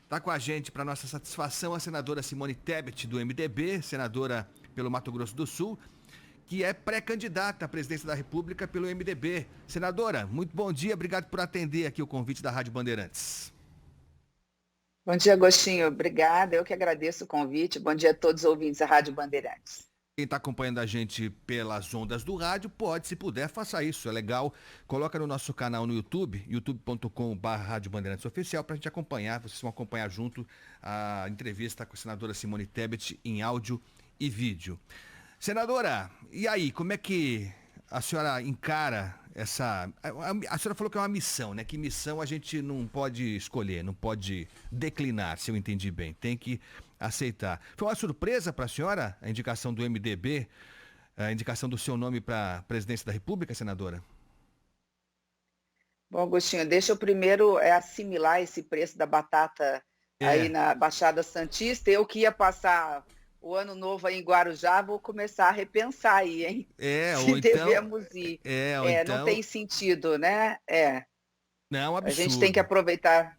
Está com a gente, para nossa satisfação, a senadora Simone Tebet, do MDB, senadora pelo Mato Grosso do Sul, que é pré-candidata à presidência da República pelo MDB. Senadora, muito bom dia, obrigado por atender aqui o convite da Rádio Bandeirantes. Bom dia, Agostinho. Obrigada. Eu que agradeço o convite. Bom dia a todos os ouvintes da Rádio Bandeirantes. Quem está acompanhando a gente pelas ondas do rádio, pode, se puder, faça isso. É legal. Coloca no nosso canal no YouTube, youtube.com/Rádio Bandeirantes Oficial, para a gente acompanhar. Vocês vão acompanhar junto a entrevista com a senadora Simone Tebet em áudio e vídeo. Senadora, e aí, como é que a senhora encara essa... A senhora falou que é uma missão, né? Que missão a gente não pode escolher, não pode declinar, se eu entendi bem. Tem que aceitar. Foi uma surpresa para a senhora a indicação do MDB, a indicação do seu nome para a presidência da República, senadora? Bom, Agostinho, deixa eu primeiro assimilar esse preço da batata aí na Baixada Santista. Eu que ia passar o ano novo aí em Guarujá, vou começar a repensar aí, hein? Ou Se então... devemos ir. Não tem sentido, né? Não, é um absurdo. A gente tem que aproveitar,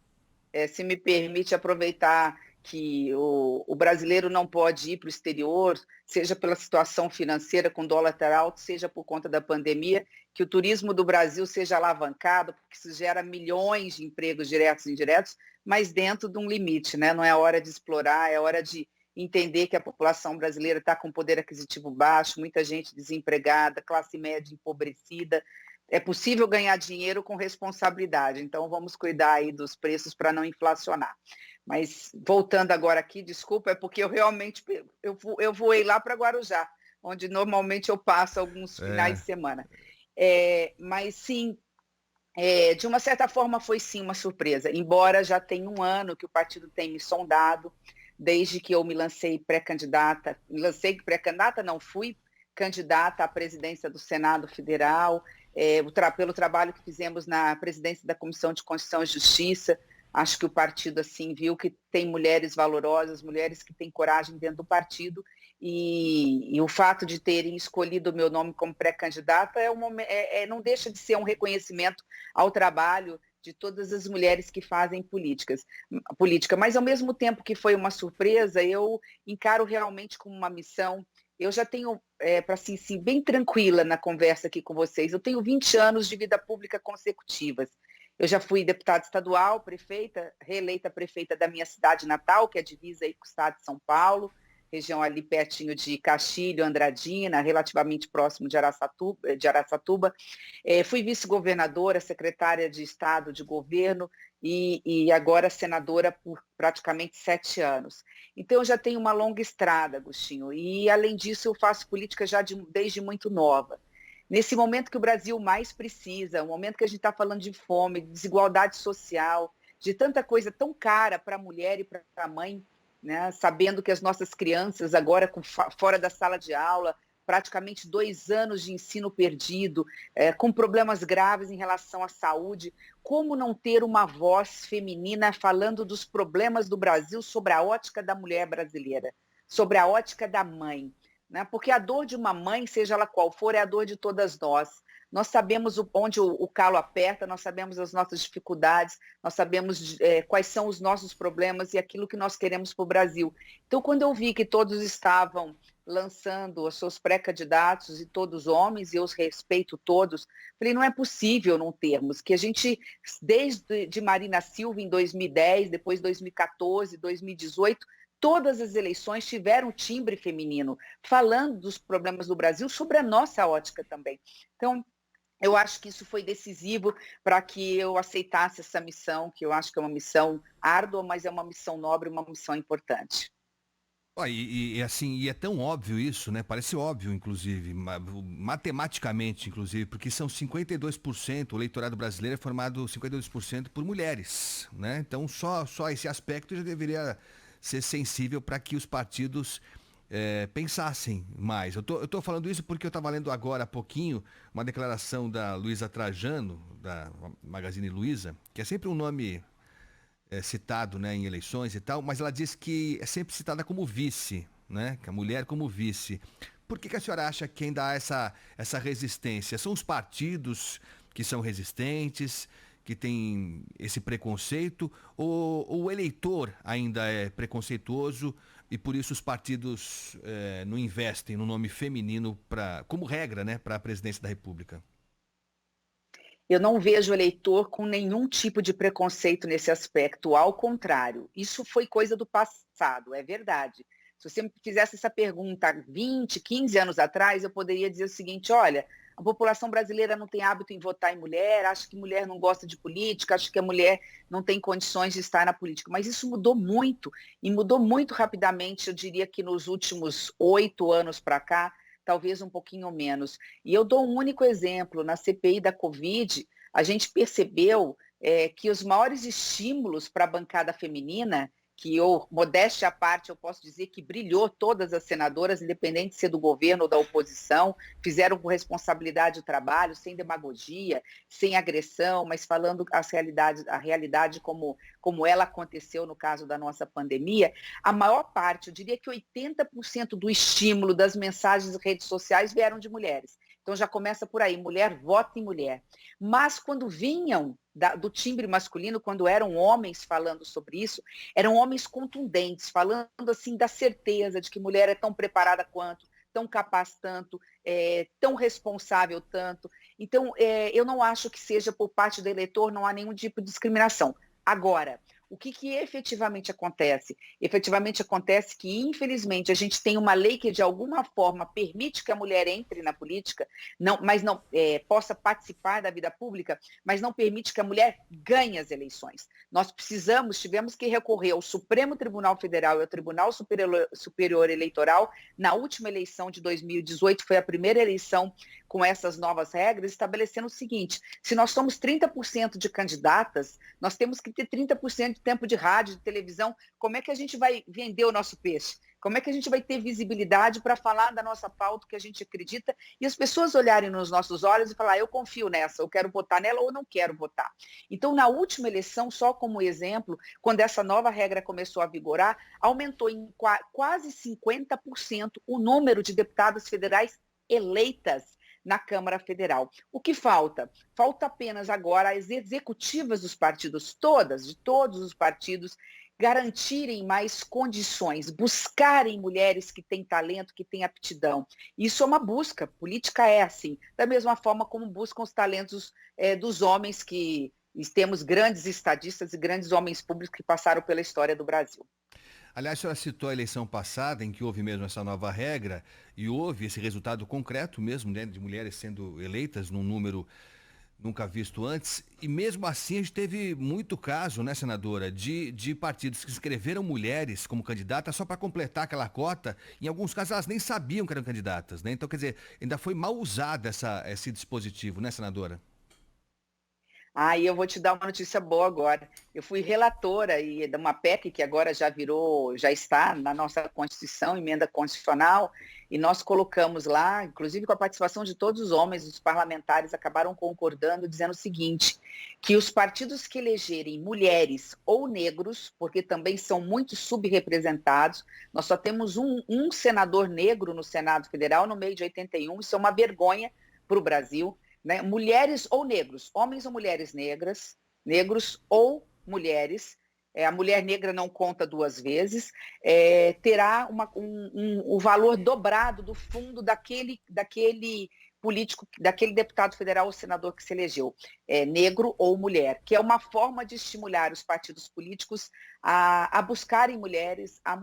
se me permite aproveitar que o brasileiro não pode ir para o exterior, seja pela situação financeira com dólar alto, seja por conta da pandemia, que o turismo do Brasil seja alavancado, porque isso gera milhões de empregos diretos e indiretos, mas dentro de um limite, né? Não é hora de explorar, é hora de entender que a população brasileira está com poder aquisitivo baixo, muita gente desempregada, classe média empobrecida. É possível ganhar dinheiro com responsabilidade, então vamos cuidar aí dos preços para não inflacionar. Mas voltando agora aqui, desculpa, é porque eu realmente eu voei lá para Guarujá, onde normalmente eu passo alguns finais de semana. Mas sim, de uma certa forma foi sim uma surpresa, embora já tenha um ano que o partido tem me sondado, desde que eu me lancei pré-candidata, não, fui candidata à presidência do Senado Federal, pelo trabalho que fizemos na presidência da Comissão de Constituição e Justiça. Acho que o partido assim viu que tem mulheres valorosas, mulheres que têm coragem dentro do partido, e o fato de terem escolhido o meu nome como pré-candidata não deixa de ser um reconhecimento ao trabalho de todas as mulheres que fazem política. Mas ao mesmo tempo que foi uma surpresa, eu encaro realmente como uma missão. Eu já tenho, para assim, bem tranquila na conversa aqui com vocês, eu tenho 20 anos de vida pública consecutivas. Eu já fui deputada estadual, prefeita, reeleita prefeita da minha cidade natal, que é a divisa aí com o estado de São Paulo, região ali pertinho de Castilho, Andradina, relativamente próximo de Araçatuba. Fui vice-governadora, secretária de Estado de Governo e agora senadora por praticamente 7 anos. Então, eu já tenho uma longa estrada, Agostinho, e além disso eu faço política já desde muito nova. Nesse momento que o Brasil mais precisa, um momento que a gente está falando de fome, de desigualdade social, de tanta coisa tão cara para a mulher e para a mãe, né? Sabendo que as nossas crianças agora fora da sala de aula, praticamente 2 anos de ensino perdido, com problemas graves em relação à saúde, como não ter uma voz feminina falando dos problemas do Brasil sobre a ótica da mulher brasileira, sobre a ótica da mãe? Né? Porque a dor de uma mãe, seja ela qual for, é a dor de todas nós. Nós sabemos onde o calo aperta, nós sabemos as nossas dificuldades, nós sabemos quais são os nossos problemas e aquilo que nós queremos para o Brasil. Então, quando eu vi que todos estavam lançando os seus pré-candidatos, e todos homens, e eu os respeito todos, falei, não é possível não termos, que a gente, desde de Marina Silva em 2010, depois 2014, 2018, todas as eleições tiveram timbre feminino, falando dos problemas do Brasil sobre a nossa ótica também. Então, eu acho que isso foi decisivo para que eu aceitasse essa missão, que eu acho que é uma missão árdua, mas é uma missão nobre, uma missão importante. E é tão óbvio isso, né? Parece óbvio, inclusive, matematicamente, inclusive, porque são 52%, o eleitorado brasileiro é formado 52% por mulheres, né? Então, só esse aspecto já deveria ser sensível para que os partidos pensassem mais. Eu tô falando isso porque eu estava lendo agora há pouquinho uma declaração da Luísa Trajano, da Magazine Luiza, que é sempre um nome citado, né, em eleições e tal, mas ela diz que é sempre citada como vice, né? Que a mulher como vice. Por que a senhora acha que ainda há essa resistência? São os partidos que são resistentes, que tem esse preconceito, ou o eleitor ainda é preconceituoso e por isso os partidos não investem no nome feminino como regra, né, para a presidência da República? Eu não vejo o eleitor com nenhum tipo de preconceito nesse aspecto, ao contrário, isso foi coisa do passado, é verdade. Se você me fizesse essa pergunta há 20, 15 anos atrás, eu poderia dizer o seguinte: olha, a população brasileira não tem hábito em votar em mulher, acha que mulher não gosta de política, acha que a mulher não tem condições de estar na política. Mas isso mudou muito, e mudou muito rapidamente, eu diria que nos últimos 8 anos para cá, talvez um pouquinho menos. E eu dou um único exemplo: na CPI da Covid, a gente percebeu que os maiores estímulos para a bancada feminina, que eu, modéstia à parte, eu posso dizer que brilhou, todas as senadoras, independente de ser do governo ou da oposição, fizeram com responsabilidade o trabalho, sem demagogia, sem agressão, mas falando a realidade como ela aconteceu no caso da nossa pandemia. A maior parte, eu diria que 80% do estímulo das mensagens das redes sociais vieram de mulheres. Então já começa por aí: mulher vota em mulher. Mas quando vinham do timbre masculino, quando eram homens falando sobre isso, eram homens contundentes, falando assim da certeza de que mulher é tão preparada quanto, tão capaz tanto, tão responsável tanto. Então, eu não acho que seja por parte do eleitor, não há nenhum tipo de discriminação. Agora, o que efetivamente acontece? Efetivamente acontece que, infelizmente, a gente tem uma lei que, de alguma forma, permite que a mulher entre na política, mas não possa participar da vida pública, mas não permite que a mulher ganhe as eleições. Nós tivemos que recorrer ao Supremo Tribunal Federal e ao Tribunal Superior Eleitoral. Na última eleição de 2018, foi a primeira eleição com essas novas regras, estabelecendo o seguinte: se nós somos 30% de candidatas, nós temos que ter 30% de tempo de rádio, de televisão. Como é que a gente vai vender o nosso peixe? Como é que a gente vai ter visibilidade para falar da nossa pauta, que a gente acredita, e as pessoas olharem nos nossos olhos e falar: eu confio nessa, eu quero votar nela ou não quero votar. Então, na última eleição, só como exemplo, quando essa nova regra começou a vigorar, aumentou em quase 50% o número de deputadas federais eleitas na Câmara Federal. O que falta? Falta apenas agora as executivas dos partidos, de todos os partidos, garantirem mais condições, buscarem mulheres que têm talento, que têm aptidão. Isso é uma busca, política é assim, da mesma forma como buscam os talentos dos homens, que temos grandes estadistas e grandes homens públicos que passaram pela história do Brasil. Aliás, a senhora citou a eleição passada, em que houve mesmo essa nova regra, e houve esse resultado concreto mesmo, né, de mulheres sendo eleitas num número nunca visto antes, e mesmo assim a gente teve muito caso, né, senadora, de partidos que inscreveram mulheres como candidatas só para completar aquela cota. Em alguns casos elas nem sabiam que eram candidatas, né? Então, quer dizer, ainda foi mal usado esse dispositivo, né, senadora? E eu vou te dar uma notícia boa agora. Eu fui relatora de uma PEC que agora já está na nossa Constituição, emenda constitucional, e nós colocamos lá, inclusive com a participação de todos os homens, os parlamentares acabaram concordando, dizendo o seguinte: que os partidos que elegerem mulheres ou negros, porque também são muito subrepresentados, nós só temos um senador negro no Senado Federal, no meio de 81, isso é uma vergonha para o Brasil, né? Mulheres ou negros, homens ou mulheres negras, negros ou mulheres, a mulher negra não conta duas vezes, terá o valor dobrado do fundo daquele político, daquele deputado federal ou senador que se elegeu, negro ou mulher, que é uma forma de estimular os partidos políticos a buscarem mulheres, a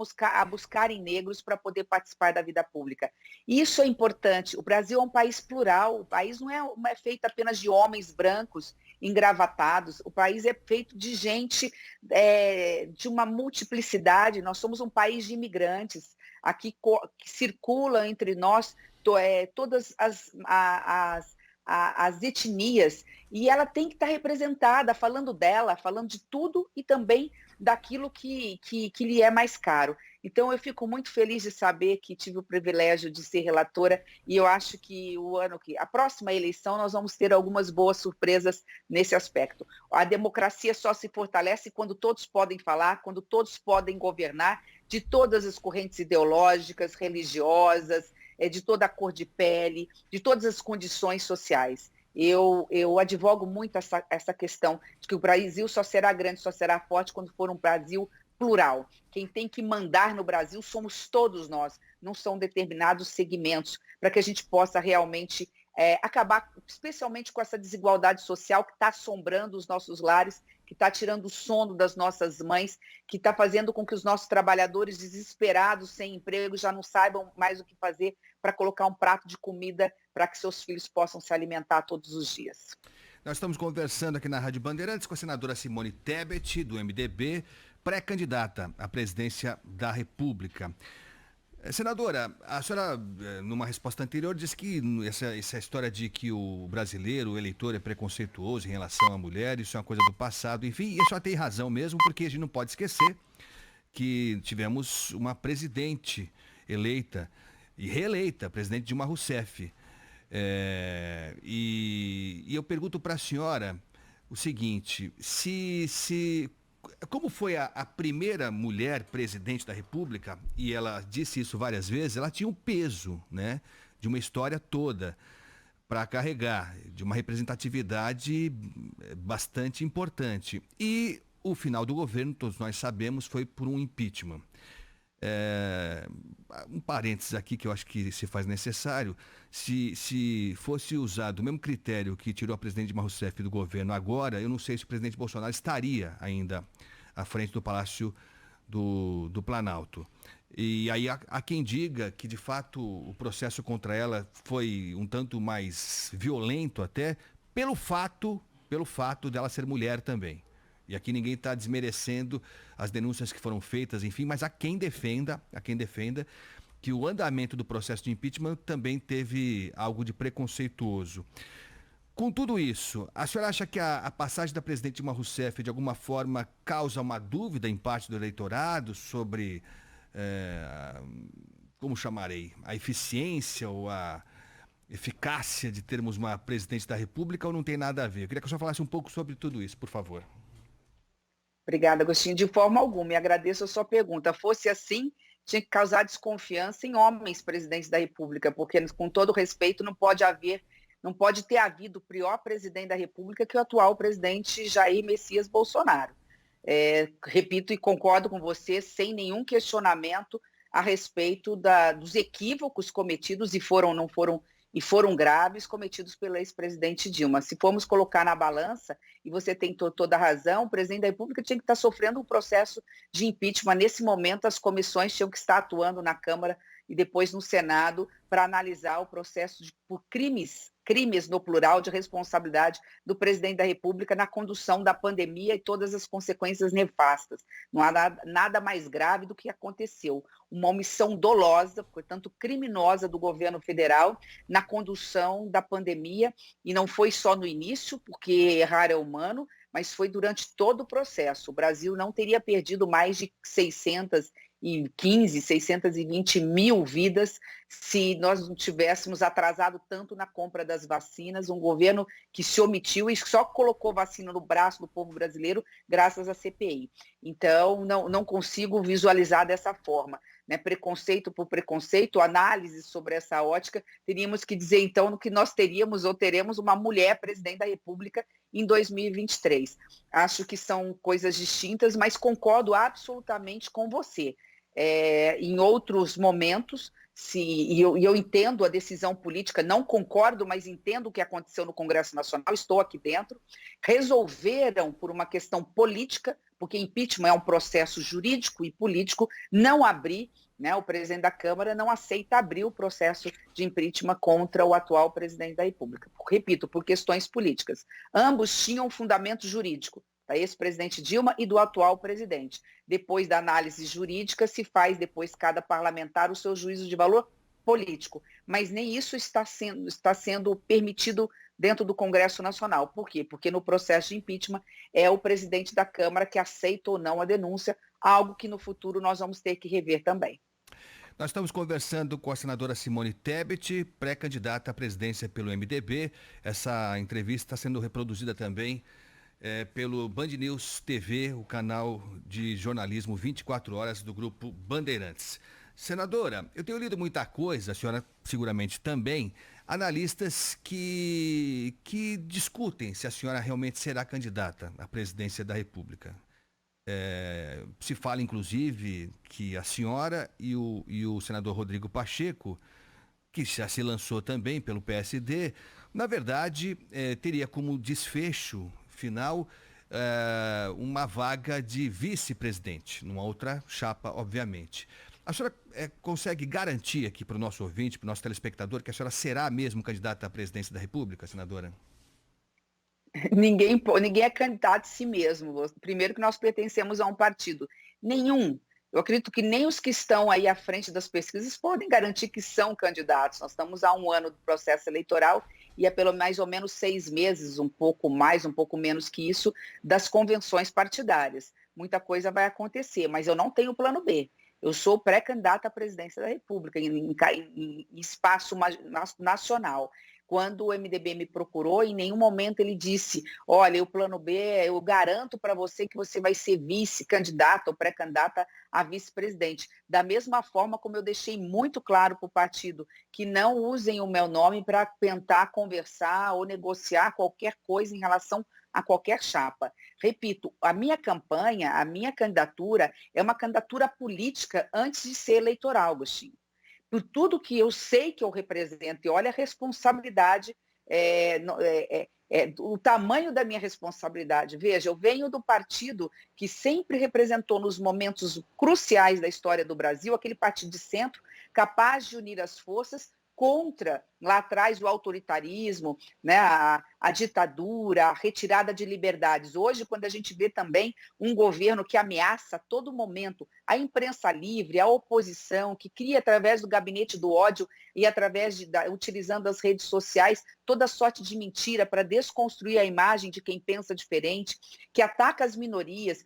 buscarem negros para poder participar da vida pública. Isso é importante. O Brasil é um país plural, o país não é feito apenas de homens brancos engravatados, o país é feito de gente de uma multiplicidade. Nós somos um país de imigrantes, aqui que circula entre nós todas as etnias, e ela tem que estar representada, falando dela, falando de tudo e também daquilo que lhe é mais caro. Então, eu fico muito feliz de saber que tive o privilégio de ser relatora, e eu acho que a próxima eleição, nós vamos ter algumas boas surpresas nesse aspecto. A democracia só se fortalece quando todos podem falar, quando todos podem governar, de todas as correntes ideológicas, religiosas, de toda a cor de pele, de todas as condições sociais. Eu advogo muito essa questão de que o Brasil só será grande, só será forte quando for um Brasil plural. Quem tem que mandar no Brasil somos todos nós, não são determinados segmentos, para que a gente possa realmente acabar, especialmente com essa desigualdade social que está assombrando os nossos lares, que está tirando o sono das nossas mães, que está fazendo com que os nossos trabalhadores desesperados, sem emprego, já não saibam mais o que fazer para colocar um prato de comida para que seus filhos possam se alimentar todos os dias. Nós estamos conversando aqui na Rádio Bandeirantes com a senadora Simone Tebet, do MDB, pré-candidata à presidência da República. Senadora, a senhora, numa resposta anterior, disse que essa história de que o brasileiro, o eleitor, é preconceituoso em relação à mulher, isso é uma coisa do passado, enfim, e a senhora tem razão mesmo, porque a gente não pode esquecer que tivemos uma presidente eleita e reeleita, presidente Dilma Rousseff. E eu pergunto para a senhora o seguinte, como foi a primeira mulher presidente da República, e ela disse isso várias vezes, ela tinha um peso, né, de uma história toda para carregar, de uma representatividade bastante importante. E o final do governo, todos nós sabemos, foi por um impeachment. Um parênteses aqui que eu acho que se faz necessário, se fosse usado o mesmo critério que tirou a presidente Dilma Rousseff do governo agora, eu não sei se o presidente Bolsonaro estaria ainda à frente do Palácio do Planalto. E aí há quem diga que de fato o processo contra ela foi um tanto mais violento até pelo fato dela ser mulher também. E aqui ninguém está desmerecendo as denúncias que foram feitas, enfim, mas há quem defenda que o andamento do processo de impeachment também teve algo de preconceituoso. Com tudo isso, a senhora acha que a passagem da presidente Dilma Rousseff, de alguma forma, causa uma dúvida em parte do eleitorado sobre, como chamarei, a eficiência ou a eficácia de termos uma presidente da República, ou não tem nada a ver? Eu queria que a senhora falasse um pouco sobre tudo isso, por favor. Obrigada, Agostinho. De forma alguma, e agradeço a sua pergunta. Fosse assim, tinha que causar desconfiança em homens presidentes da República, porque, com todo respeito, não pode ter havido pior presidente da República que o atual presidente Jair Messias Bolsonaro. Repito e concordo com você, sem nenhum questionamento a respeito dos equívocos cometidos, e foram graves, cometidos pela ex-presidente Dilma. Se formos colocar na balança, e você tem toda a razão, o presidente da República tinha que estar sofrendo um processo de impeachment. Nesse momento, as comissões tinham que estar atuando na Câmara e depois no Senado para analisar o processo por crimes no plural, de responsabilidade do presidente da República na condução da pandemia e todas as consequências nefastas. Não há nada mais grave do que aconteceu. Uma omissão dolosa, portanto criminosa, do governo federal na condução da pandemia, e não foi só no início, porque errar é humano, mas foi durante todo o processo. O Brasil não teria perdido mais de 620 mil vidas se nós não tivéssemos atrasado tanto na compra das vacinas, um governo que se omitiu e só colocou vacina no braço do povo brasileiro graças à CPI. Então, não consigo visualizar dessa forma. Né? Preconceito por preconceito, análise sobre essa ótica, teríamos que dizer, então, que nós teríamos ou teremos uma mulher presidente da República em 2023. Acho que são coisas distintas, mas concordo absolutamente com você. Em outros momentos, eu entendo a decisão política, não concordo, mas entendo o que aconteceu no Congresso Nacional, estou aqui dentro, resolveram por uma questão política, porque impeachment é um processo jurídico e político, não abrir, né, o presidente da Câmara não aceita abrir o processo de impeachment contra o atual presidente da República. Repito, por questões políticas. Ambos tinham fundamento jurídico, da ex-presidente Dilma e do atual presidente. Depois da análise jurídica, se faz depois cada parlamentar o seu juízo de valor político. Mas nem isso está sendo permitido dentro do Congresso Nacional. Por quê? Porque no processo de impeachment é o presidente da Câmara que aceita ou não a denúncia, algo que no futuro nós vamos ter que rever também. Nós estamos conversando com a senadora Simone Tebet, pré-candidata à presidência pelo MDB. Essa entrevista está sendo reproduzida também pelo Band News TV, o canal de jornalismo 24 horas do Grupo Bandeirantes. Senadora, eu tenho lido muita coisa, a senhora seguramente também, analistas que discutem se a senhora realmente será candidata à presidência da República. Se fala, inclusive, que a senhora e o senador Rodrigo Pacheco, que já se lançou também pelo PSD, na verdade, teria como desfecho final uma vaga de vice-presidente, numa outra chapa, obviamente. A senhora consegue garantir aqui para o nosso ouvinte, para o nosso telespectador, que a senhora será mesmo candidata à presidência da República, senadora? Ninguém é candidato a si mesmo. Primeiro que nós pertencemos a um partido. Nenhum. Eu acredito que nem os que estão aí à frente das pesquisas podem garantir que são candidatos. Nós estamos há um ano do processo eleitoral e é pelo mais ou menos 6 meses, um pouco mais, um pouco menos que isso, das convenções partidárias. Muita coisa vai acontecer, mas eu não tenho plano B. Eu sou pré-candidata à presidência da República em espaço nacional. Quando o MDB me procurou, em nenhum momento ele disse, olha, o plano B, eu garanto para você que você vai ser vice-candidata ou pré-candidata a vice-presidente. Da mesma forma como eu deixei muito claro para o partido que não usem o meu nome para tentar conversar ou negociar qualquer coisa em relação a qualquer chapa. Repito, a minha campanha, a minha candidatura é uma candidatura política antes de ser eleitoral, Agostinho. Por tudo que eu sei que eu represento, e olha a responsabilidade, o tamanho da minha responsabilidade. Veja, eu venho do partido que sempre representou nos momentos cruciais da história do Brasil, aquele partido de centro, capaz de unir as forças contra, lá atrás, o autoritarismo, né, a ditadura, a retirada de liberdades. Hoje, quando a gente vê também um governo que ameaça a todo momento a imprensa livre, a oposição, que cria através do gabinete do ódio e utilizando as redes sociais toda sorte de mentira para desconstruir a imagem de quem pensa diferente, que ataca as minorias,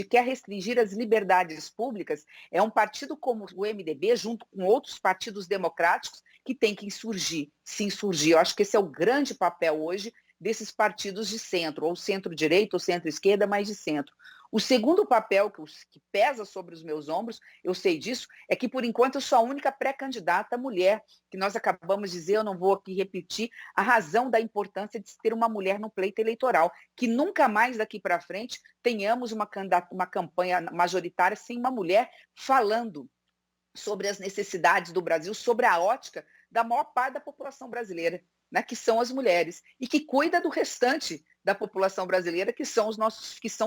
quer restringir as liberdades públicas, é um partido como o MDB, junto com outros partidos democráticos, que tem que se insurgir. Eu acho que esse é o grande papel hoje desses partidos de centro, ou centro-direita, ou centro-esquerda, mas de centro. O segundo papel que pesa sobre os meus ombros, eu sei disso, é que, por enquanto, eu sou a única pré-candidata mulher, que nós acabamos de dizer, eu não vou aqui repetir, a razão da importância de ter uma mulher no pleito eleitoral, que nunca mais daqui para frente tenhamos uma campanha majoritária sem uma mulher falando sobre as necessidades do Brasil, sobre a ótica da maior parte da população brasileira, né, que são as mulheres, e que cuida do restante da população brasileira, que são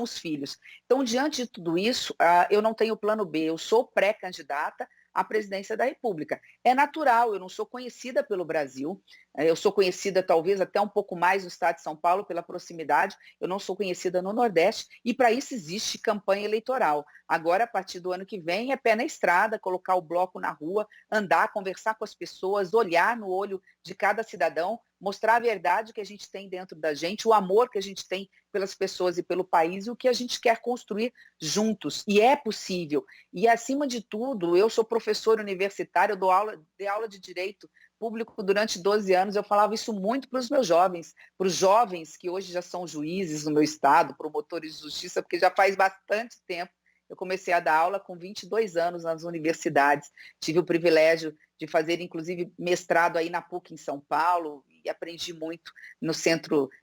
os filhos. Então, diante de tudo isso, eu não tenho plano B, eu sou pré-candidata à presidência da República. É natural, eu não sou conhecida pelo Brasil, eu sou conhecida talvez até um pouco mais no estado de São Paulo, pela proximidade, eu não sou conhecida no Nordeste, e para isso existe campanha eleitoral. Agora, a partir do ano que vem, é pé na estrada, colocar o bloco na rua, andar, conversar com as pessoas, olhar no olho de cada cidadão, mostrar a verdade que a gente tem dentro da gente, o amor que a gente tem pelas pessoas e pelo país e o que a gente quer construir juntos. E é possível. E, acima de tudo, eu sou professora universitária, eu dei aula de direito público durante 12 anos, eu falava isso muito para os meus jovens, para os jovens que hoje já são juízes no meu estado, promotores de justiça, porque já faz bastante tempo. Eu comecei a dar aula com 22 anos nas universidades, tive o privilégio de fazer, inclusive, mestrado aí na PUC em São Paulo, e aprendi muito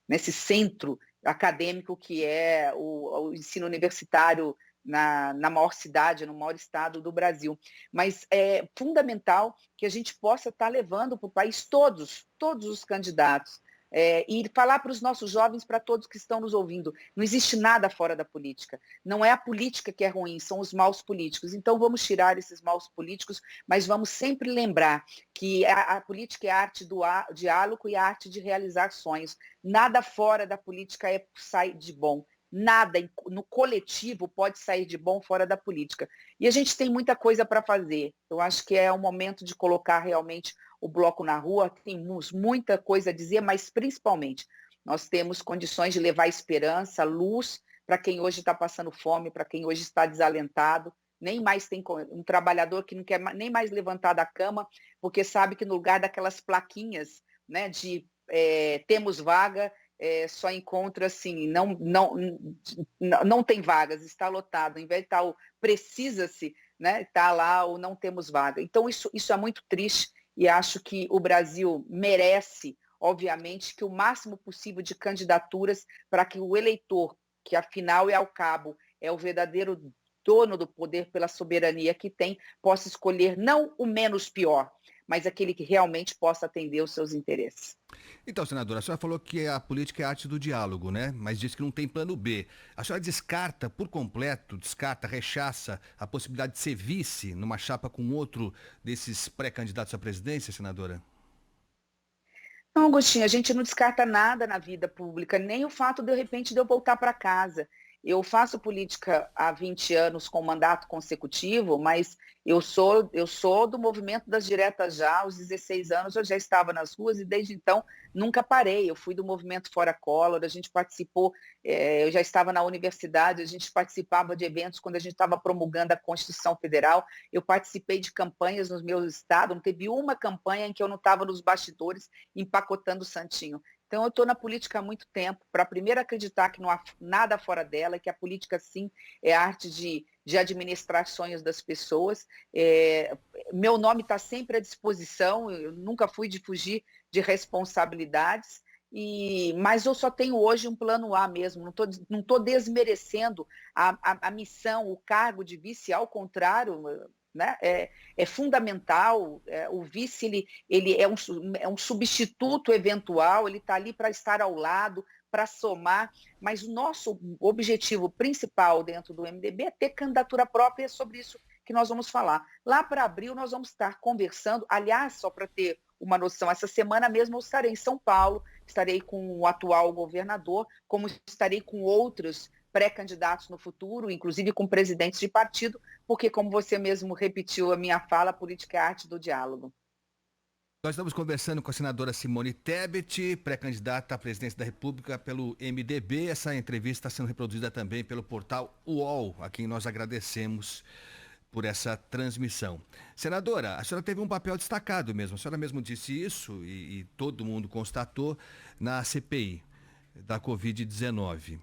nesse centro acadêmico que é o ensino universitário na maior cidade, no maior estado do Brasil. Mas é fundamental que a gente possa estar levando para o país todos os candidatos, e falar para os nossos jovens, para todos que estão nos ouvindo, não existe nada fora da política. Não é a política que é ruim, são os maus políticos. Então vamos tirar esses maus políticos, mas vamos sempre lembrar que a política é a arte do diálogo e a arte de realizar sonhos. Nada fora da política sai de bom. Nada no coletivo pode sair de bom fora da política. E a gente tem muita coisa para fazer. Eu acho que é o momento de colocar realmente o bloco na rua, temos muita coisa a dizer, mas principalmente nós temos condições de levar esperança, luz para quem hoje está passando fome, para quem hoje está desalentado. Nem mais tem um trabalhador que não quer nem mais levantar da cama, porque sabe que no lugar daquelas plaquinhas, né, de temos vaga, só encontra assim, não tem vagas, está lotado. Em vez de estar o precisa-se, né, está lá ou não temos vaga. Então isso é muito triste. e acho que o Brasil merece, obviamente, que o máximo possível de candidaturas para que o eleitor, que afinal e ao cabo é o verdadeiro dono do poder pela soberania que tem, possa escolher não o menos pior, mas aquele que realmente possa atender os seus interesses. Então, senadora, a senhora falou que a política é a arte do diálogo, né? Mas disse que não tem plano B. A senhora descarta por completo, rechaça a possibilidade de ser vice numa chapa com outro desses pré-candidatos à presidência, senadora? Não, Agostinho, a gente não descarta nada na vida pública, nem o fato, de repente, de eu voltar para casa. Eu faço política há 20 anos com mandato consecutivo, mas eu sou do movimento das diretas já, aos 16 anos eu já estava nas ruas e desde então nunca parei. Eu fui do movimento Fora Collor, a gente participou, eu já estava na universidade, a gente participava de eventos quando a gente estava promulgando a Constituição Federal, eu participei de campanhas nos meus estados, não teve uma campanha em que eu não estava nos bastidores empacotando o santinho. Então, eu estou na política há muito tempo, para primeiro acreditar que não há nada fora dela, que a política, sim, é arte de administrar sonhos das pessoas. Meu nome está sempre à disposição, eu nunca fui de fugir de responsabilidades, mas eu só tenho hoje um plano A mesmo, não tô desmerecendo a missão, o cargo de vice, ao contrário, né? É fundamental, o vice ele é um substituto eventual, ele está ali para estar ao lado, para somar, mas o nosso objetivo principal dentro do MDB é ter candidatura própria, é sobre isso que nós vamos falar. Lá para abril nós vamos estar conversando, aliás, só para ter uma noção, essa semana mesmo eu estarei em São Paulo, estarei com o atual governador, como estarei com outros pré-candidatos no futuro, inclusive com presidentes de partido, porque, como você mesmo repetiu a minha fala, a política é a arte do diálogo. Nós estamos conversando com a senadora Simone Tebet, pré-candidata à presidência da República pelo MDB. Essa entrevista está sendo reproduzida também pelo portal UOL, a quem nós agradecemos por essa transmissão. Senadora, a senhora teve um papel destacado mesmo, a senhora mesmo disse isso e todo mundo constatou na CPI da Covid-19.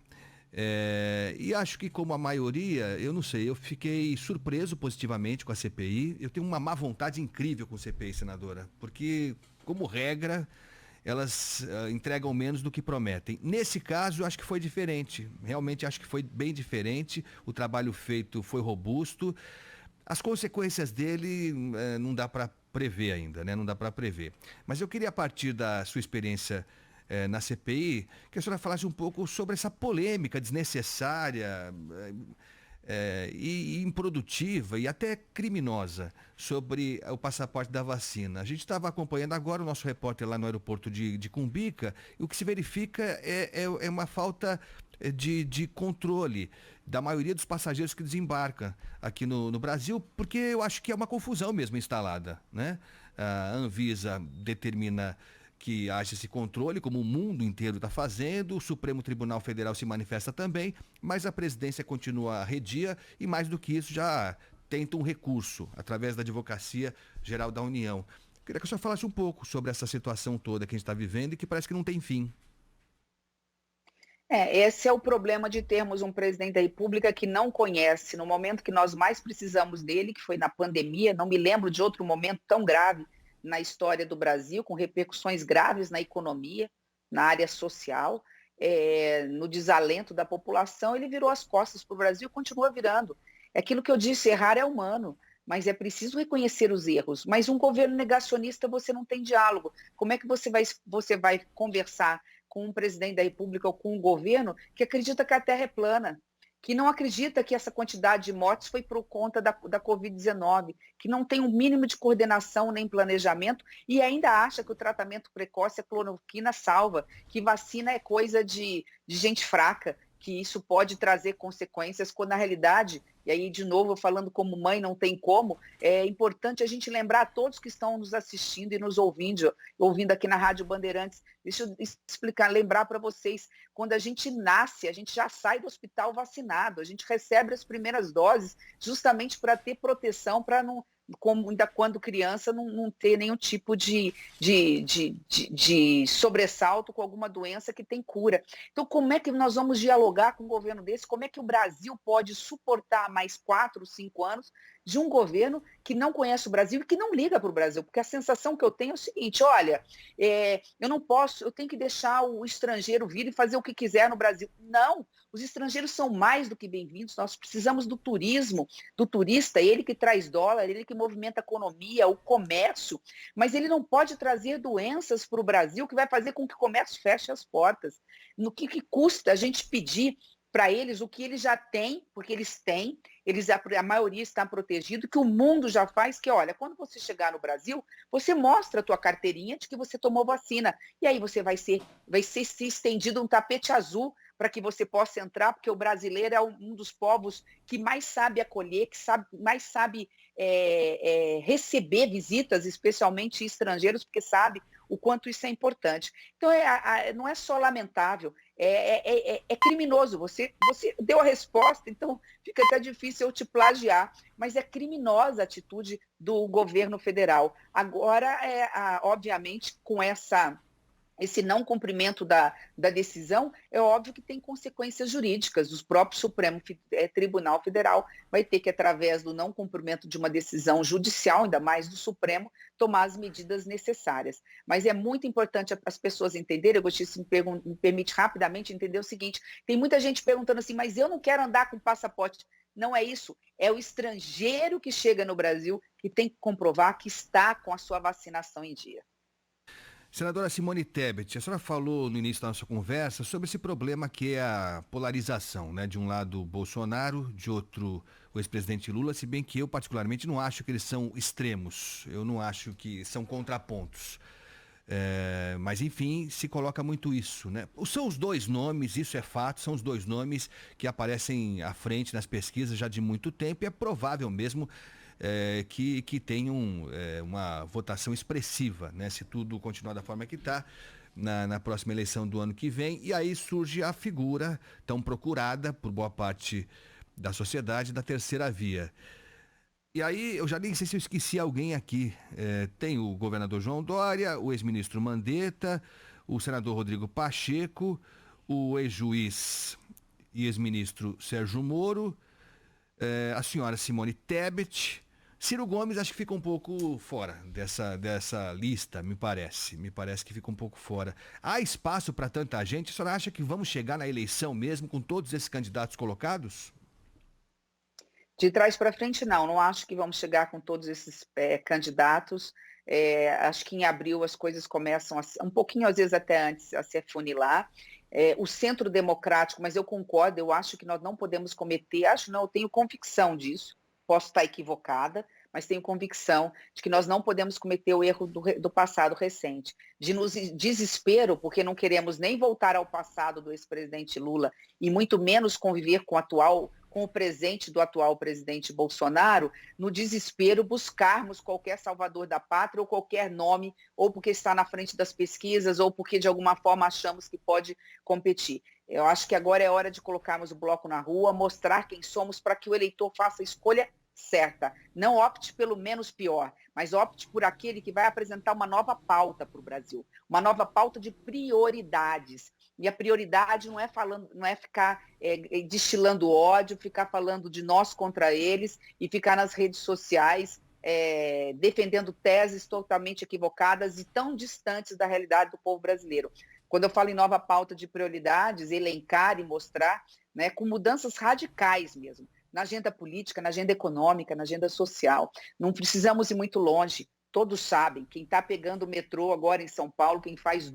E acho que, como a maioria, eu não sei, eu fiquei surpreso positivamente com a CPI. Eu tenho uma má vontade incrível com a CPI, senadora, porque, como regra, elas entregam menos do que prometem. Nesse caso, eu acho que foi diferente. Realmente acho que foi bem diferente. O trabalho feito foi robusto. As consequências dele não dá para prever ainda, né? Não dá para prever. Mas eu queria, a partir da sua experiência na CPI, que a senhora falasse um pouco sobre essa polêmica desnecessária e improdutiva e até criminosa sobre o passaporte da vacina. A gente estava acompanhando agora o nosso repórter lá no aeroporto de Cumbica, e o que se verifica é uma falta de controle da maioria dos passageiros que desembarcam aqui no Brasil, porque eu acho que é uma confusão mesmo instalada, né? A Anvisa determina que haja esse controle, como o mundo inteiro está fazendo, o Supremo Tribunal Federal se manifesta também, mas a presidência continua arredia e, mais do que isso, já tenta um recurso através da Advocacia Geral da União. Queria que o senhor falasse um pouco sobre essa situação toda que a gente está vivendo e que parece que não tem fim. Esse é o problema de termos um presidente da República que não conhece, no momento que nós mais precisamos dele, que foi na pandemia, não me lembro de outro momento tão grave na história do Brasil, com repercussões graves na economia, na área social, no desalento da população, ele virou as costas para o Brasil e continua virando. É aquilo que eu disse, errar é humano, mas é preciso reconhecer os erros. Mas um governo negacionista, você não tem diálogo. Como é que você vai conversar com um presidente da República ou com um governo que acredita que a Terra é plana, que não acredita que essa quantidade de mortes foi por conta da Covid-19, que não tem um mínimo de coordenação nem planejamento e ainda acha que o tratamento precoce, a cloroquina salva, que vacina é coisa de gente fraca, que isso pode trazer consequências, quando na realidade, e aí de novo falando como mãe, não tem como, é importante a gente lembrar a todos que estão nos assistindo e nos ouvindo aqui na Rádio Bandeirantes, deixa eu explicar, lembrar para vocês, quando a gente nasce, a gente já sai do hospital vacinado, a gente recebe as primeiras doses justamente para ter proteção, para não, como ainda quando criança, não ter nenhum tipo de sobressalto com alguma doença que tem cura. Então, como é que nós vamos dialogar com um governo desse? Como é que o Brasil pode suportar mais 4, 5 anos de um governo que não conhece o Brasil e que não liga para o Brasil, porque a sensação que eu tenho é o seguinte, olha, eu não posso, eu tenho que deixar o estrangeiro vir e fazer o que quiser no Brasil. Não, os estrangeiros são mais do que bem-vindos, nós precisamos do turismo, do turista, ele que traz dólar, ele que movimenta a economia, o comércio, mas ele não pode trazer doenças para o Brasil que vai fazer com que o comércio feche as portas. No que custa a gente pedir para eles o que eles já têm, porque eles têm, a maioria está protegido, que o mundo já faz, que olha, quando você chegar no Brasil, você mostra a tua carteirinha de que você tomou vacina, e aí você vai ser se estendido um tapete azul para que você possa entrar, porque o brasileiro é um dos povos que mais sabe acolher, que mais sabe receber visitas, especialmente estrangeiros, porque sabe o quanto isso é importante. Então, não é só lamentável, é criminoso. Você deu a resposta, então fica até difícil eu te plagiar, mas é criminosa a atitude do governo federal. Agora, obviamente, com esse não cumprimento da decisão, é óbvio que tem consequências jurídicas. O próprio Supremo Tribunal Federal vai ter que, através do não cumprimento de uma decisão judicial, ainda mais do Supremo, tomar as medidas necessárias. Mas é muito importante as pessoas entenderem, eu gostaria, se me permite rapidamente entender o seguinte, tem muita gente perguntando assim, mas eu não quero andar com passaporte. Não é isso, é o estrangeiro que chega no Brasil que tem que comprovar que está com a sua vacinação em dia. Senadora Simone Tebet, a senhora falou no início da nossa conversa sobre esse problema que é a polarização, né? De um lado Bolsonaro, de outro o ex-presidente Lula, se bem que eu particularmente não acho que eles são extremos, eu não acho que são contrapontos. Mas enfim, se coloca muito isso, né? São os dois nomes, isso é fato, são os dois nomes que aparecem à frente nas pesquisas já de muito tempo e é provável mesmo que tenham uma votação expressiva, né? Se tudo continuar da forma que está, na próxima eleição do ano que vem. E aí surge a figura tão procurada por boa parte da sociedade da terceira via. E aí, eu já nem sei se eu esqueci alguém aqui. Tem o governador João Dória, o ex-ministro Mandetta, o senador Rodrigo Pacheco, o ex-juiz e ex-ministro Sérgio Moro, a senhora Simone Tebet. Ciro Gomes acho que fica um pouco fora dessa lista, me parece. Me parece que fica um pouco fora. Há espaço para tanta gente? A senhora acha que vamos chegar na eleição mesmo com todos esses candidatos colocados? De trás para frente, não acho que vamos chegar com todos esses candidatos. Acho que em abril as coisas começam, um pouquinho, às vezes até antes, a se afunilar. O centro democrático, mas eu concordo, eu acho que nós não podemos cometer, eu tenho convicção disso, posso estar equivocada, mas tenho convicção de que nós não podemos cometer o erro do passado recente, de nos desespero, porque não queremos nem voltar ao passado do ex-presidente Lula e muito menos conviver com o presente do atual presidente Bolsonaro, no desespero buscarmos qualquer salvador da pátria ou qualquer nome, ou porque está na frente das pesquisas, ou porque de alguma forma achamos que pode competir. Eu acho que agora é hora de colocarmos o bloco na rua, mostrar quem somos para que o eleitor faça a escolha certa. Não opte pelo menos pior, mas opte por aquele que vai apresentar uma nova pauta para o Brasil, uma nova pauta de prioridades. E a prioridade não é ficar destilando ódio, ficar falando de nós contra eles e ficar nas redes sociais defendendo teses totalmente equivocadas e tão distantes da realidade do povo brasileiro. Quando eu falo em nova pauta de prioridades, elencar e mostrar, né, com mudanças radicais mesmo, na agenda política, na agenda econômica, na agenda social. Não precisamos ir muito longe. Todos sabem, quem está pegando o metrô agora em São Paulo, quem faz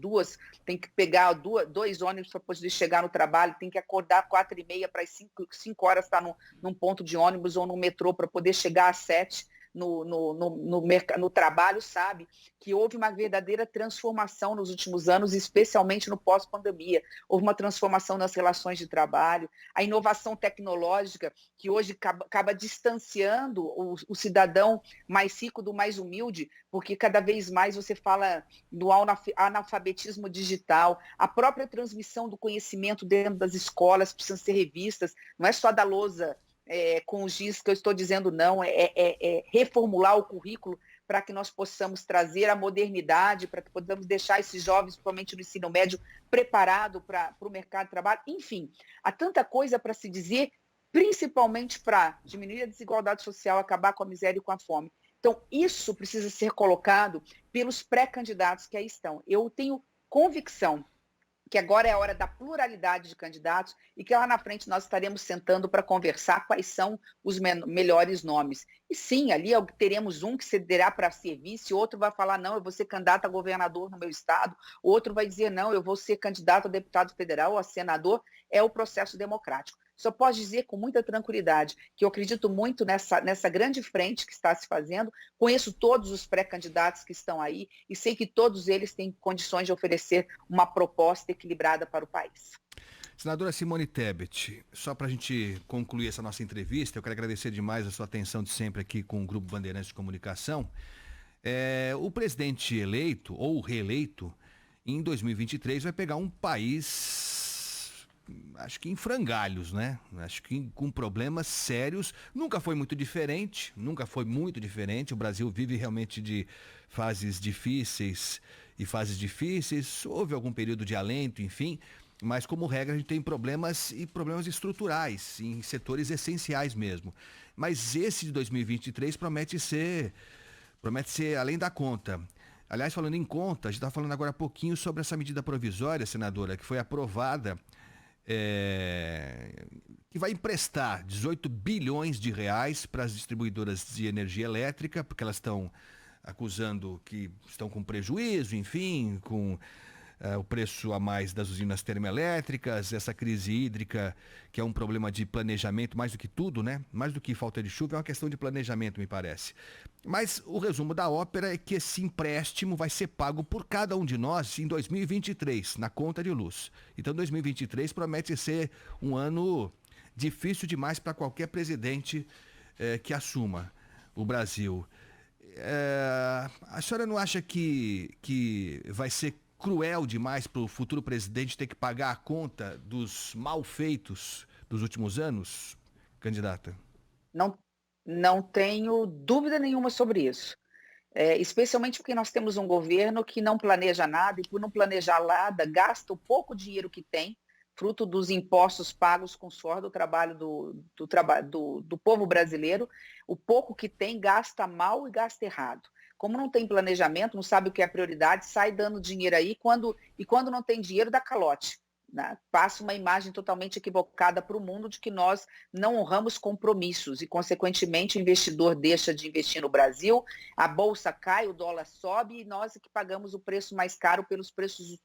tem que pegar dois ônibus para poder chegar no trabalho, tem que acordar 4h30 para as 5 horas estar num ponto de ônibus ou no metrô para poder chegar às 7 no trabalho, sabe que houve uma verdadeira transformação nos últimos anos, especialmente no pós-pandemia. Houve uma transformação nas relações de trabalho, a inovação tecnológica, que hoje acaba distanciando o cidadão mais rico do mais humilde, porque cada vez mais você fala do analfabetismo digital, a própria transmissão do conhecimento dentro das escolas precisa ser revistas, não é só da lousa com os giz que eu estou dizendo, não, reformular o currículo para que nós possamos trazer a modernidade, para que possamos deixar esses jovens, principalmente no ensino médio, preparado para o mercado de trabalho. Enfim, há tanta coisa para se dizer principalmente para diminuir a desigualdade social, acabar com a miséria e com a fome. Então, isso precisa ser colocado pelos pré-candidatos que aí estão. Eu tenho convicção que agora é a hora da pluralidade de candidatos e que lá na frente nós estaremos sentando para conversar quais são os melhores nomes. E sim, ali teremos um que cederá para ser vice, outro vai falar, não, eu vou ser candidato a governador no meu estado, outro vai dizer, não, eu vou ser candidato a deputado federal ou a senador. É o processo democrático. Só posso dizer com muita tranquilidade que eu acredito muito nessa grande frente que está se fazendo, conheço todos os pré-candidatos que estão aí e sei que todos eles têm condições de oferecer uma proposta equilibrada para o país. Senadora Simone Tebet, só para a gente concluir essa nossa entrevista, eu quero agradecer demais a sua atenção de sempre aqui com o Grupo Bandeirantes de Comunicação. O presidente eleito ou reeleito em 2023 vai pegar um país, acho que em frangalhos, né? Acho que com problemas sérios. Nunca foi muito diferente. O Brasil vive realmente de fases difíceis e fases difíceis. Houve algum período de alento, enfim. Mas, como regra, a gente tem problemas estruturais, em setores essenciais mesmo. Mas esse de 2023 promete ser além da conta. Aliás, falando em conta, a gente está falando agora há pouquinho sobre essa medida provisória, senadora, que foi aprovada, que vai emprestar 18 bilhões de reais para as distribuidoras de energia elétrica, porque elas estão acusando que estão com prejuízo, enfim, com o preço a mais das usinas termoelétricas, essa crise hídrica, que é um problema de planejamento, mais do que tudo, né? Mais do que falta de chuva, é uma questão de planejamento, me parece. Mas o resumo da ópera é que esse empréstimo vai ser pago por cada um de nós em 2023, na conta de luz. Então 2023 promete ser um ano difícil demais para qualquer presidente que assuma o Brasil. A senhora não acha que vai ser cruel demais para o futuro presidente ter que pagar a conta dos malfeitos dos últimos anos, candidata? Não tenho dúvida nenhuma sobre isso. Especialmente porque nós temos um governo que não planeja nada e, por não planejar nada, gasta o pouco dinheiro que tem, fruto dos impostos pagos com o suor do trabalho do povo brasileiro. O pouco que tem gasta mal e gasta errado. Como não tem planejamento, não sabe o que é prioridade, sai dando dinheiro aí e quando não tem dinheiro, dá calote. Né? Passa uma imagem totalmente equivocada para o mundo de que nós não honramos compromissos e, consequentemente, o investidor deixa de investir no Brasil, a bolsa cai, o dólar sobe e nós é que pagamos o preço mais caro pelos preços dos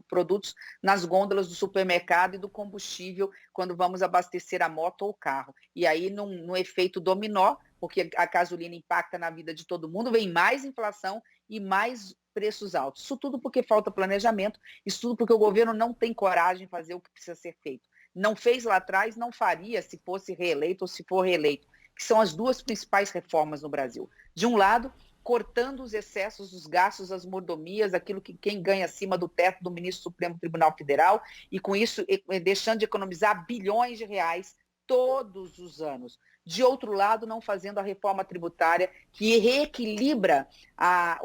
produtos nas gôndolas do supermercado e do combustível quando vamos abastecer a moto ou o carro. E aí, no efeito dominó, porque a gasolina impacta na vida de todo mundo, vem mais inflação e mais preços altos. Isso tudo porque falta planejamento, isso tudo porque o governo não tem coragem de fazer o que precisa ser feito. Não fez lá atrás, não faria se fosse reeleito ou se for reeleito, que são as duas principais reformas no Brasil. De um lado, cortando os excessos, os gastos, as mordomias, aquilo que quem ganha acima do teto do ministro do Supremo Tribunal Federal, e com isso deixando de economizar bilhões de reais todos os anos. De outro lado, não fazendo a reforma tributária que reequilibra a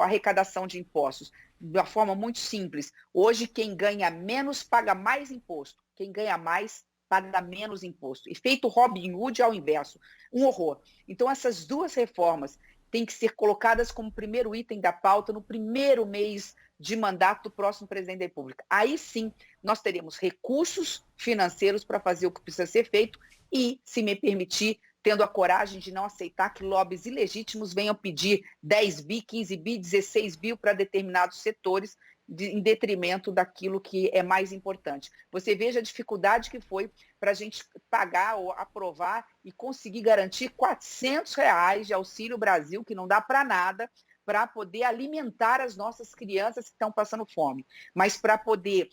arrecadação de impostos de uma forma muito simples. Hoje, quem ganha menos paga mais imposto, quem ganha mais paga menos imposto. E feito Robin Hood ao inverso, um horror. Então, essas duas reformas têm que ser colocadas como primeiro item da pauta no primeiro mês de mandato do próximo presidente da República. Aí sim, nós teremos recursos financeiros para fazer o que precisa ser feito e, se me permitir, tendo a coragem de não aceitar que lobbies ilegítimos venham pedir 10 bi, 15 bi, 16 bi para determinados setores, em detrimento daquilo que é mais importante. Você veja a dificuldade que foi para a gente pagar ou aprovar e conseguir garantir R$ 400 de Auxílio Brasil, que não dá para nada, para poder alimentar as nossas crianças que estão passando fome. Mas para poder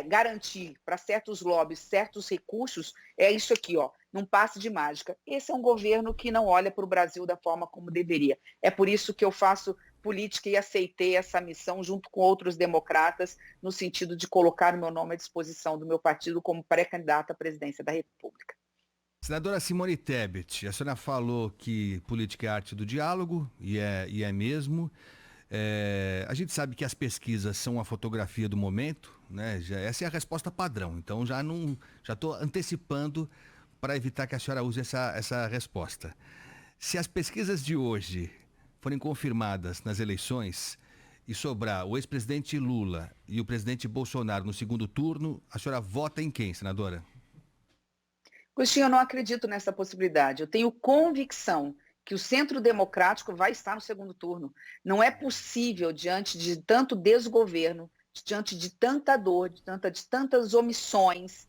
garantir para certos lobbies, certos recursos, é isso aqui, ó, num passe de mágica. Esse é um governo que não olha para o Brasil da forma como deveria. É por isso que eu faço política e aceitei essa missão junto com outros democratas, no sentido de colocar o meu nome à disposição do meu partido como pré-candidata à presidência da República. Senadora Simone Tebet, a senhora falou que política é arte do diálogo, e é mesmo. A gente sabe que as pesquisas são a fotografia do momento, né? Essa é a resposta padrão, então já estou antecipando para evitar que a senhora use essa resposta. Se as pesquisas de hoje forem confirmadas nas eleições e sobrar o ex-presidente Lula e o presidente Bolsonaro no segundo turno, a senhora vota em quem, senadora? Agostinho, eu não acredito nessa possibilidade. Eu tenho convicção que o Centro Democrático vai estar no segundo turno. Não é possível, diante de tanto desgoverno, diante de tanta dor, de tantas omissões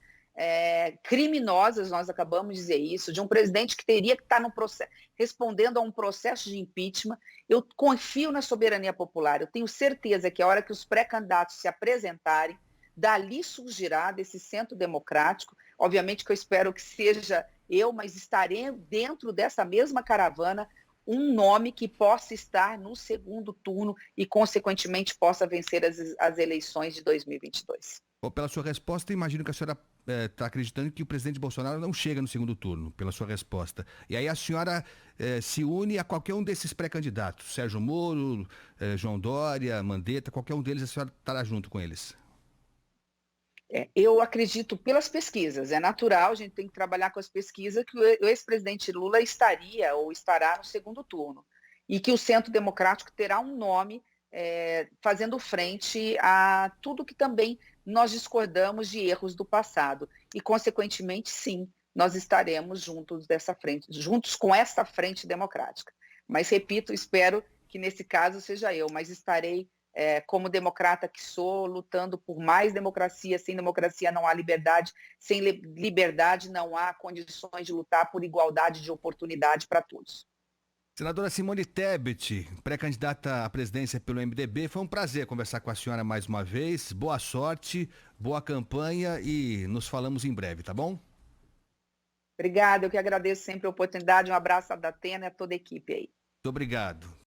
criminosas, nós acabamos de dizer isso, de um presidente que teria que estar no processo, respondendo a um processo de impeachment. Eu confio na soberania popular. Eu tenho certeza que a hora que os pré-candidatos se apresentarem, dali surgirá desse Centro Democrático. Obviamente que eu espero que seja eu, mas estarei dentro dessa mesma caravana um nome que possa estar no segundo turno e, consequentemente, possa vencer as eleições de 2022. Bom, pela sua resposta, imagino que a senhora está acreditando que o presidente Bolsonaro não chega no segundo turno, pela sua resposta. E aí a senhora se une a qualquer um desses pré-candidatos, Sérgio Moro, João Dória, Mandetta, qualquer um deles, a senhora estará junto com eles. Eu acredito pelas pesquisas, é natural, a gente tem que trabalhar com as pesquisas, que o ex-presidente Lula estaria ou estará no segundo turno e que o Centro Democrático terá um nome fazendo frente a tudo que também nós discordamos de erros do passado e, consequentemente, sim, nós estaremos juntos dessa frente, juntos com essa frente democrática. Mas, repito, espero que nesse caso seja eu, mas estarei como democrata que sou, lutando por mais democracia. Sem democracia não há liberdade, sem liberdade não há condições de lutar por igualdade de oportunidade para todos. Senadora Simone Tebet, pré-candidata à presidência pelo MDB, foi um prazer conversar com a senhora mais uma vez. Boa sorte, boa campanha e nos falamos em breve, tá bom? Obrigada, eu que agradeço sempre a oportunidade. Um abraço a Datena e a toda a equipe aí. Muito obrigado.